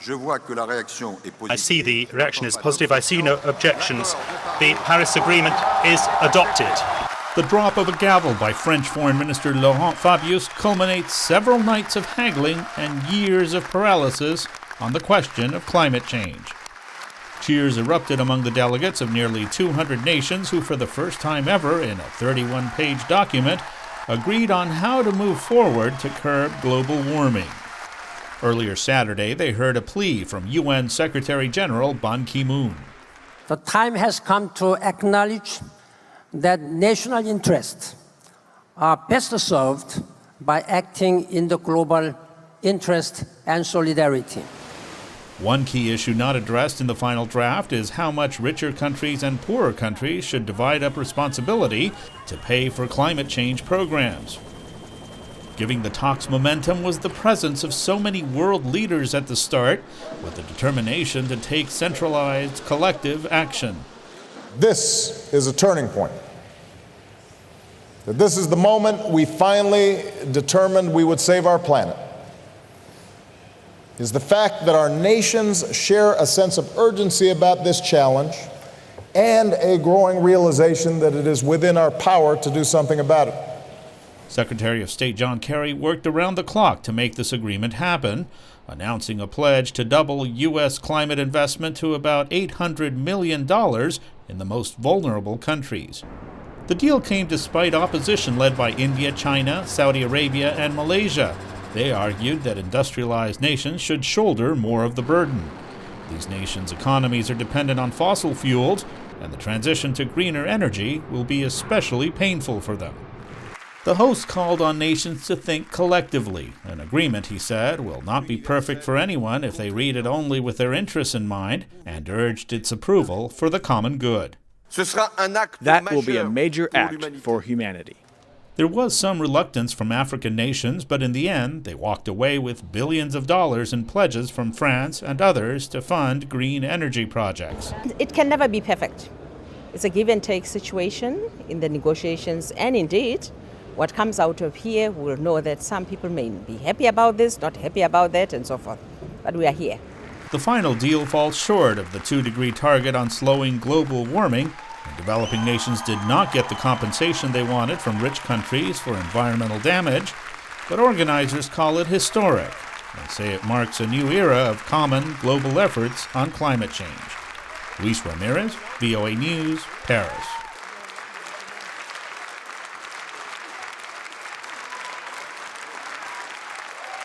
I see the reaction is positive. I see no objections. The Paris Agreement is adopted. The drop of a gavel by French Foreign Minister Laurent Fabius culminates several nights of haggling and years of paralysis on the question of climate change. Cheers erupted among the delegates of nearly 200 nations who, for the first time ever in a 31-page document, agreed on how to move forward to curb global warming. Earlier Saturday, they heard a plea from UN Secretary-General Ban Ki-moon. The time has come to acknowledge that national interests are best served by acting in the global interest and solidarity. One key issue not addressed in the final draft is how much richer countries and poorer countries should divide up responsibility to pay for climate change programs. Giving the talks momentum was the presence of so many world leaders at the start, with the determination to take centralized, collective action. This is a turning point. That this is the moment we finally determined we would save our planet. Is the fact that our nations share a sense of urgency about this challenge and a growing realization that it is within our power to do something about it. Secretary of State John Kerry worked around the clock to make this agreement happen, announcing a pledge to double U.S. climate investment to about $800 million in the most vulnerable countries. The deal came despite opposition led by India, China, Saudi Arabia, and Malaysia. They argued that industrialized nations should shoulder more of the burden. These nations' economies are dependent on fossil fuels, and the transition to greener energy will be especially painful for them. The host called on nations to think collectively. An agreement, he said, will not be perfect for anyone if they read it only with their interests in mind, and urged its approval for the common good. That will be a major act for humanity. There was some reluctance from African nations, but in the end, they walked away with billions of dollars in pledges from France and others to fund green energy projects. It can never be perfect. It's a give and take situation in the negotiations, and indeed, what comes out of here, we'll know that some people may be happy about this, not happy about that, and so forth. But we are here. The final deal falls short of the 2-degree target on slowing global warming, and developing nations did not get the compensation they wanted from rich countries for environmental damage, but organizers call it historic. They say it marks a new era of common global efforts on climate change. Ramirez, VOA News, Paris.